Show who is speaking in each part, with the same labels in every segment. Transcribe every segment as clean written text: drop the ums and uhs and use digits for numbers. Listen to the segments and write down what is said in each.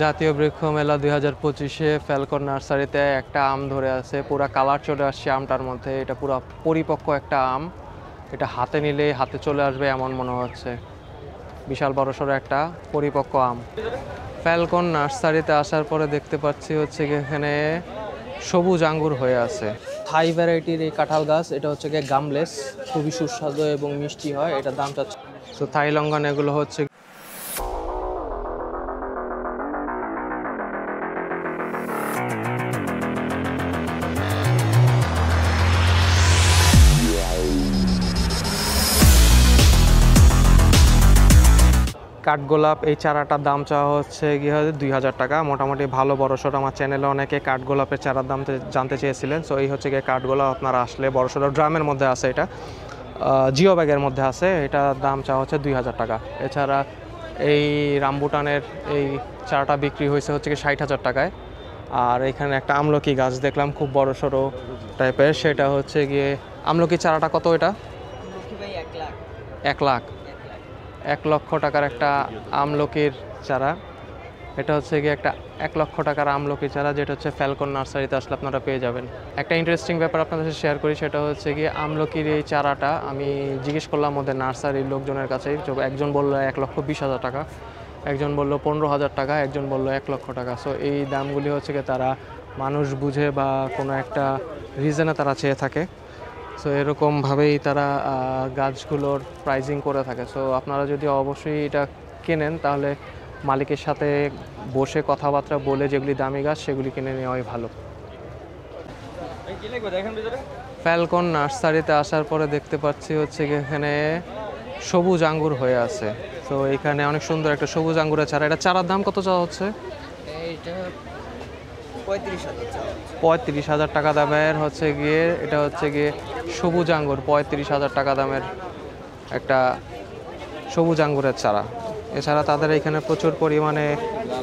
Speaker 1: জাতীয় বৃক্ষ মেলা 2025-এ ফ্যালকন নার্সারিতে একটা আম ধরে আছে, পুরা কালার চলে আসছে আমটার মধ্যে। এটা পুরো পরিপক্ক একটা আম, এটা হাতে নিলে হাতে চলে আসবে এমন মনে হচ্ছে। বিশাল বড়সড় একটা পরিপক্ক আম। ফ্যালকন নার্সারিতে আসার পরে দেখতে পাচ্ছি হচ্ছে কি এখানে সবুজ আঙ্গুর হয়ে আছে। থাই ভ্যারাইটির এই কাঁঠাল গাছ, এটা হচ্ছে গিয়ে গামলেস, খুবই সুস্বাদু এবং মিষ্টি হয়। এটার দাম চাচ্ছে। তো থাই লঙ্ঘন এগুলো হচ্ছে কাঠগোলাপ। এই চারাটার দাম চাওয়া হচ্ছে গিয়ে 2000 টাকা, মোটামুটি ভালো বড়সড়। আমার চ্যানেলে অনেকে কাঠগোলাপের চারার দাম জানতে চেয়েছিলেন। সো এই হচ্ছে গিয়ে কাঠগোলাপ, আপনারা আসলে বড়সড় ড্রামের মধ্যে আছে, এটা জিও ব্যাগের মধ্যে আছে। এটার দাম চাওয়া হচ্ছে 2000 টাকা। এছাড়া এই রামবুটানের এই চারাটা বিক্রি হয়েছে হচ্ছে কি 60,000 টাকায়। আর এখানে একটা আমলকি গাছ দেখলাম খুব বড়সড় টাইপের, সেটা হচ্ছে গিয়ে আমলকি চারাটা কত? এটা 1 লাখ, 1 লক্ষ টাকার একটা আমলকির চারা। এটা হচ্ছে গিয়ে একটা 1 লক্ষ টাকার আমলকি চারা, যেটা হচ্ছে ফ্যালকন নার্সারিতে আসলে আপনারা পেয়ে যাবেন। একটা ইন্টারেস্টিং ব্যাপার আপনাদের সাথে শেয়ার করি, সেটা হচ্ছে গিয়ে আমলকির এই চারাটা আমি জিজ্ঞেস করলাম ওদের নার্সারির লোকজনের কাছে। একজন বললো 1,20,000 টাকা, একজন বললো 15,000 টাকা, একজন বললো 1 লক্ষ টাকা। সো এই দামগুলি হচ্ছে গিয়ে তারা মানুষ বুঝে বা কোনো একটা রিজনে তারা চেয়ে থাকে। সো এরকমভাবেই তারা গাছগুলোর প্রাইজিং করে থাকে। সো আপনারা যদি অবশ্যই এটা কেনেন তাহলে মালিকের সাথে বসে কথাবার্তা বলে যেগুলি দামি গাছ সেগুলি কিনে নেওয়াই ভালো। ফ্যালকন নার্সারিতে আসার পরে দেখতে পাচ্ছি হচ্ছে কি এখানে সবুজ আঙ্গুর হয়ে আছে। তো এখানে অনেক সুন্দর একটা সবুজ আঙ্গুরের চারা। এটা চারার দাম কত চাওয়া হচ্ছে? 35,000 টাকা দামের হচ্ছে গিয়ে, এটা হচ্ছে গিয়ে সবুজ আঙ্গুর। 35,000 টাকা দামের একটা সবুজ আঙ্গুরের চারা। এছাড়া তাদের এখানে প্রচুর পরিমাণে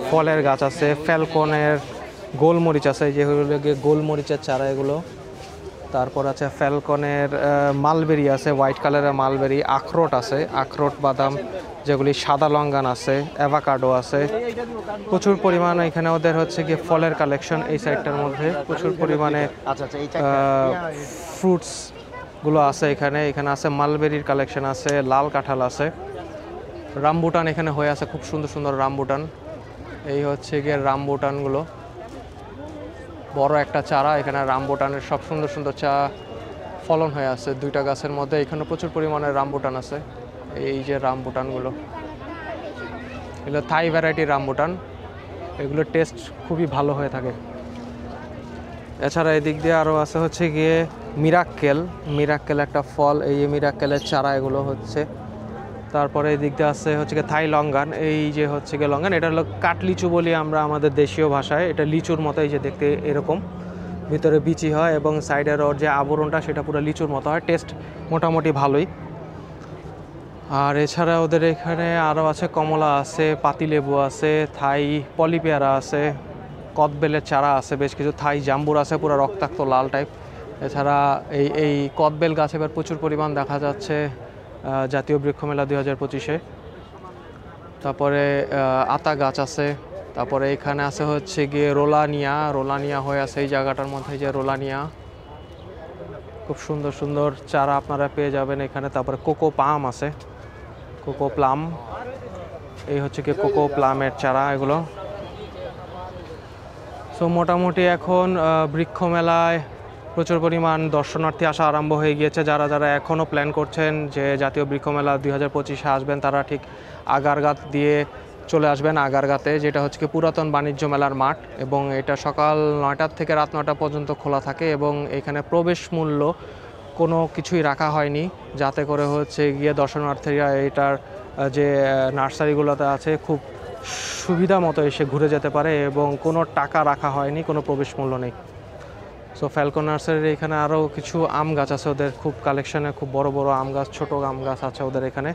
Speaker 1: ফলের গাছ আছে। ফ্যালকনের গোলমরিচ আছে, যেগুলো গিয়ে গোলমরিচের চারা এগুলো। তারপর আছে ফ্যালকনের মালবেরি আছে, হোয়াইট কালারের মালবেরি। আখরোট আছে, আখরোট বাদাম যেগুলি। সাদা লঙ্গান আছে, অ্যাভাকাডো আছে। প্রচুর পরিমাণে এখানে ওদের হচ্ছে গিয়ে ফলের কালেকশন। এই সাইডটার মধ্যে প্রচুর পরিমাণে ফ্রুটসগুলো আছে। এখানে আছে মালবেরির কালেকশন আছে, লাল কাঁঠাল আছে, রামবুটান এখানে হয়ে আছে, খুব সুন্দর সুন্দর রামবুটান। এই হচ্ছে গিয়ে রামবুটানগুলো, বড় একটা চারা। এখানে রামবুটানের সব সুন্দর সুন্দর ফলন হয়ে আছে দুইটা গাছের মধ্যে। এখানে প্রচুর পরিমাণে রামবুটান আছে। এই যে রামবুটানগুলো, এগুলো থাই ভ্যারাইটির রামবুটান। এগুলোর টেস্ট খুবই ভালো হয়ে থাকে। এছাড়া এদিক দিয়ে আরও আছে হচ্ছে গিয়ে মিরাক্কেল একটা ফল। এই মিরাক্কেলের চারা এগুলো হচ্ছে। তারপরে এই দিক দিয়ে আছে হচ্ছে গিয়ে থাই লঙ্গান। এই যে হচ্ছে গিয়ে লঙ্গান, এটা হলো কাঠলিচু বলি আমরা আমাদের দেশীয় ভাষায়। এটা লিচুর মতো, এই যে দেখতে এরকম, ভিতরে বিচি হয় এবং সাইডের ওর যে আবরণটা সেটা পুরো লিচুর মতো হয়। টেস্ট মোটামুটি ভালোই। আর এছাড়া ওদের এখানে আরও আছে কমলা আছে, পাতিলেবু আছে, থাই পলিপেয়ারা আছে, কদবেলের চারা আছে বেশ কিছু, থাই জাম্বুর আছে পুরো রক্তাক্ত লাল টাইপ। এছাড়া এই কদবেল গাছ এবার প্রচুর পরিমাণ দেখা যাচ্ছে জাতীয় বৃক্ষ মেলা 2025-এ। তারপরে আতা গাছ আছে। তারপরে এখানে আছে হচ্ছে গিয়ে রোলানিয়া হয়ে আছে এই জায়গাটার মধ্যে, যে রোলানিয়া। খুব সুন্দর সুন্দর চারা আপনারা পেয়ে যাবেন এখানে। তারপরে কোকো পাম আছে, কোকো প্লাম। এই হচ্ছে কি কোকো প্লামের চারা এগুলো। সো মোটামুটি এখন বৃক্ষ মেলায় প্রচুর পরিমাণ দর্শনার্থী আসা আরম্ভ হয়ে গিয়েছে। যারা এখনও প্ল্যান করছেন যে জাতীয় বৃক্ষ মেলা 2025-এ আসবেন, তারা ঠিক আগারগাঁ দিয়ে চলে আসবেন। আগারগাঁতে, যেটা হচ্ছে কি পুরাতন বাণিজ্য মেলার মাঠ, এবং এটা সকাল 9টা থেকে রাত 9টা পর্যন্ত খোলা থাকে। এবং এখানে প্রবেশ মূল্য কোনো কিছুই রাখা হয়নি, যাতে করে হচ্ছে গিয়ে দর্শনার্থীরা এটার যে নার্সারিগুলোতে আছে খুব সুবিধা মতো এসে ঘুরে যেতে পারে, এবং কোনো টাকা রাখা হয়নি, কোনো প্রবেশ মূল্য নেই। সো ফ্যালকন নার্সারির এখানে আরও কিছু আম গাছ আছে ওদের, খুব কালেকশনে, খুব বড় বড় আম গাছ, ছোটো আম গাছ আছে ওদের এখানে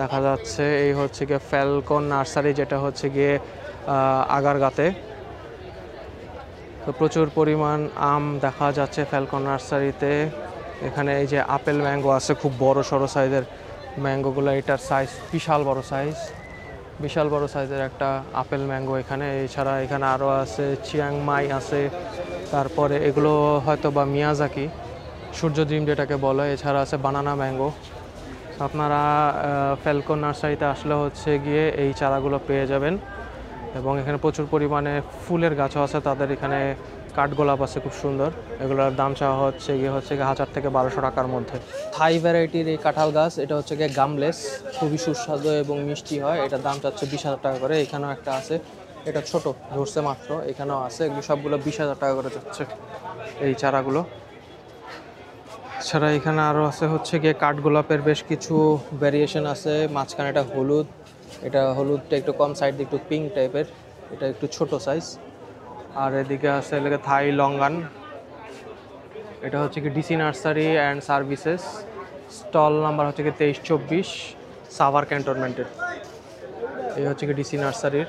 Speaker 1: দেখা যাচ্ছে। এই হচ্ছে গিয়ে ফ্যালকন নার্সারি, যেটা হচ্ছে গিয়ে আগারগাঁতে। তো প্রচুর পরিমাণ আম দেখা যাচ্ছে ফ্যালকন নার্সারিতে। এখানে এই যে আপেল ম্যাঙ্গো আছে, খুব বড় সড়ো সাইজের ম্যাঙ্গোগুলো। এটার সাইজ বিশাল বড় সাইজ। বিশাল বড় সাইজের একটা আপেল ম্যাঙ্গো এখানে। এছাড়া এখানে আরও আছে চিয়াংমাই আছে, তারপরে এগুলো হয়তো বা মিয়াজাকি সূর্য ডিম যেটাকে বলে। এছাড়া আছে বানানা ম্যাঙ্গো। আপনারা ফ্যালকন নার্সারিতে আসলে হচ্ছে গিয়ে এই চারাগুলো পেয়ে যাবেন। এবং এখানে প্রচুর পরিমাণে ফুলের গাছও আছে, তাদের এখানে কাঠগোলাপ আছে খুব সুন্দর। এগুলোর দাম চাওয়া হচ্ছে গিয়ে 1000 থেকে 1200 টাকার মধ্যে। থাই ভ্যারাইটির এই কাঁঠাল গাছ, এটা হচ্ছে গিয়ে গামলেস, খুবই সুস্বাদু এবং মিষ্টি হয়। এটার দাম চাচ্ছে 20,000 টাকা করে। এখানেও একটা আছে, এটা ছোট ধরছে মাত্র, এখানেও আছে। এগুলো সবগুলো 20,000 টাকা করে যাচ্ছে এই চারাগুলো। ছাড়া এখানে আরও আছে হচ্ছে গিয়ে কাঠগোলাপের বেশ কিছু ভ্যারিয়েশন আছে। মাঝখানে এটা হলুদ, এটা হলুদটা একটু কম সাইড দিয়ে একটু পিঙ্ক টাইপের, এটা একটু ছোট সাইজ। আর এদিকে আছে এলাকা থাই লঙ্গান, এটা হচ্ছে কি DC nursery and services, stall number হচ্ছে কি 2324 সাভার ক্যান্টনমেন্টের। এই হচ্ছে কি ডিসি নার্সারির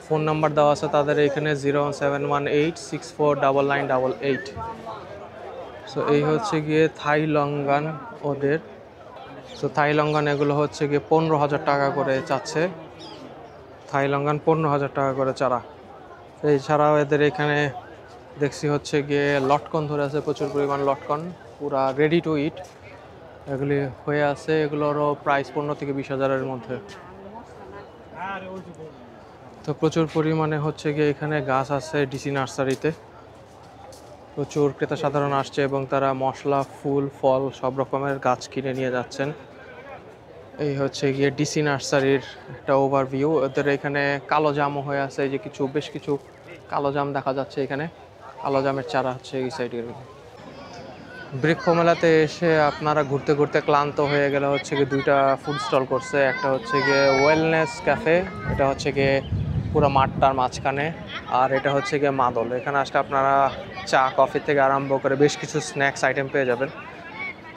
Speaker 1: ফোন নাম্বার দেওয়া আছে তাদের এখানে 07186499988। সো এই হচ্ছে গিয়ে থাই লঙ্গান ওদের। সো থাই লঙ্গান এগুলো হচ্ছে গিয়ে 15,000 টাকা করে চাচ্ছে। থাই লঙ্গান 15,000 টাকা করে চারা। এছাড়াও এদের এখানে দেখছি হচ্ছে গিয়ে লটকন ধরে আছে, প্রচুর পরিমাণ লটকন, পুরা রেডি টু ইট এগুলি হয়ে আছে। এগুলোরও প্রাইস 15 থেকে 20,000-এর মধ্যে। তো প্রচুর পরিমাণে হচ্ছে গিয়ে এখানে গাছ আছে ডিসি নার্সারিতে। প্রচুর ক্রেতা সাধারণ আসছে এবং তারা মশলা, ফুল, ফল সব রকমের গাছ কিনে নিয়ে যাচ্ছেন। এই হচ্ছে গিয়ে ডিসি নার্সারির একটা ওভারভিউ। ওদের এখানে কালো জামও হয়ে আছে, এই যে বেশ কিছু কালো জাম দেখা যাচ্ছে এখানে। কালো জামের চারা হচ্ছে এই সাইডের। বৃক্ষ মেলাতে এসে আপনারা ঘুরতে ঘুরতে ক্লান্ত হয়ে গেলে হচ্ছে গিয়ে 2টা ফুড স্টল করছে। একটা হচ্ছে গিয়ে ওয়েলনেস ক্যাফে, এটা হচ্ছে গিয়ে পুরো মাঠটার মাঝখানে। আর এটা হচ্ছে গিয়ে মাদল। এখানে আসলে আপনারা চা কফি থেকে আরম্ভ করে বেশ কিছু স্ন্যাক্স আইটেম পেয়ে যাবেন।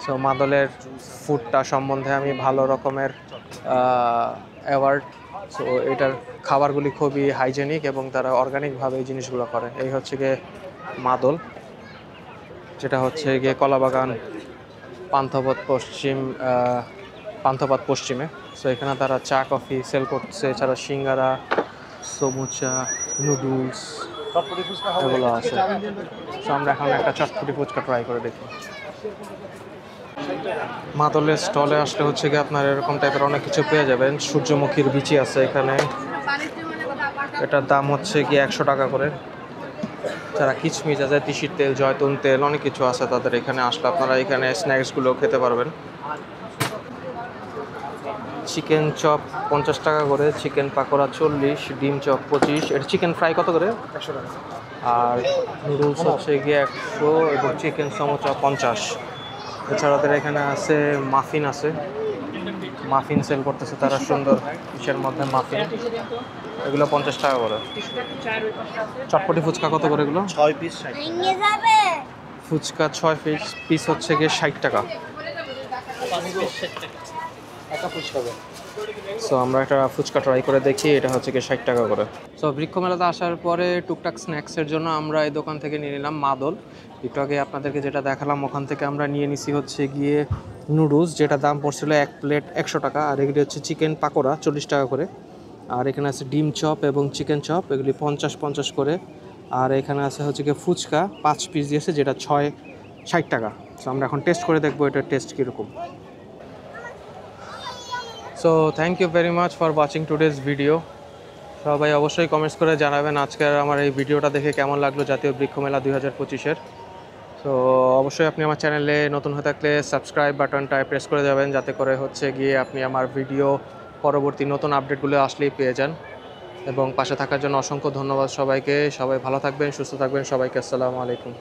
Speaker 1: সো মাদলের ফুডটা সম্বন্ধে আমি ভালো রকমের অ্যাওয়ার্ড। সো এটার খাবারগুলি খুবই হাইজেনিক এবং তারা অর্গানিকভাবে এই জিনিসগুলো করে। এই হচ্ছে গিয়ে মাদল, যেটা হচ্ছে গিয়ে কলাবাগান পান্থপথ পশ্চিমে। সো এখানে তারা চা কফি সেল করছে, এছাড়া সিঙ্গারা, সমুচা, নুডলস এগুলো আছে। সো আমরা এখন একটা চটপটি ফুচকা ট্রাই করে দেখি। মাদলের স্টলে আসলে হচ্ছে গিয়ে আপনার এরকম টাইপের অনেক কিছু পেয়ে যাবেন। সূর্যমুখীর বিচি আছে এখানে, এটার দাম হচ্ছে গিয়ে 100 টাকা করে। যারা কিচমিচ আছে, তিসির তেল, জয়তুন তেল, অনেক কিছু আছে তাদের এখানে আসলে আপনারা এখানে স্ন্যাক্সগুলো খেতে পারবেন। চিকেন চপ 50 টাকা করে, চিকেন পাকোড়া 40, ডিম চপ 25, এটা চিকেন ফ্রাই কত করে? 100 টাকা। আর নুডলস হচ্ছে গিয়ে 100 এবং চিকেন সমোচা 50। এছাড়া ওদের এখানে আছে মাফিন আছে, মাফিন সেল করতেছে তারা, সুন্দর ইসের মধ্যে মাফিন, এগুলো 50 টাকা করে। চটপটি ফুচকা কত করে এগুলো? 6 পিস 60। ফুচকা 6 পিস হচ্ছে গিয়ে 60 টাকা। সো আমরা একটা ফুচকা ট্রাই করে দেখি, এটা হচ্ছে গিয়ে 60 টাকা করে। সো বৃক্ষ মেলাতে আসার পরে টুকটাক স্ন্যাক্সের জন্য আমরা এই দোকান থেকে নিয়ে নিলাম মাদল। একটু আগে আপনাদেরকে যেটা দেখালাম ওখান থেকে আমরা নিয়ে নিছি হচ্ছে গিয়ে নুডলস, যেটা দাম পড়ছিল 1 প্লেট 100 টাকা। আর এগুলি হচ্ছে চিকেন পাকোড়া 40 টাকা করে। আর এখানে আছে ডিম চপ এবং চিকেন চপ, এগুলি 50 করে। আর এখানে আছে হচ্ছে গিয়ে ফুচকা 5 পিস দিয়েছে, যেটা 60 টাকা। সো আমরা এখন টেস্ট করে দেখবো এটার টেস্ট কীরকম। So thank you very much for watching today's video. সবাই অবশ্যই কমেন্টস করে জানাবেন আজকের আমার এই ভিডিওটা দেখে কেমন লাগলো জাতীয় বৃক্ষ মেলা 2025-এর। সো অবশ্যই আপনি আমার চ্যানেলে নতুন হয়ে থাকলে সাবস্ক্রাইব বাটনটা প্রেস করে যাবেন, যাতে করে হচ্ছে গিয়ে আপনি আমার ভিডিও পরবর্তী নতুন আপডেটগুলো আসলেই পেয়ে যান। এবং পাশে থাকার জন্য অসংখ্য ধন্যবাদ সবাইকে। সবাই ভালো থাকবেন, সুস্থ থাকবেন। সবাইকে আসসালামু আলাইকুম।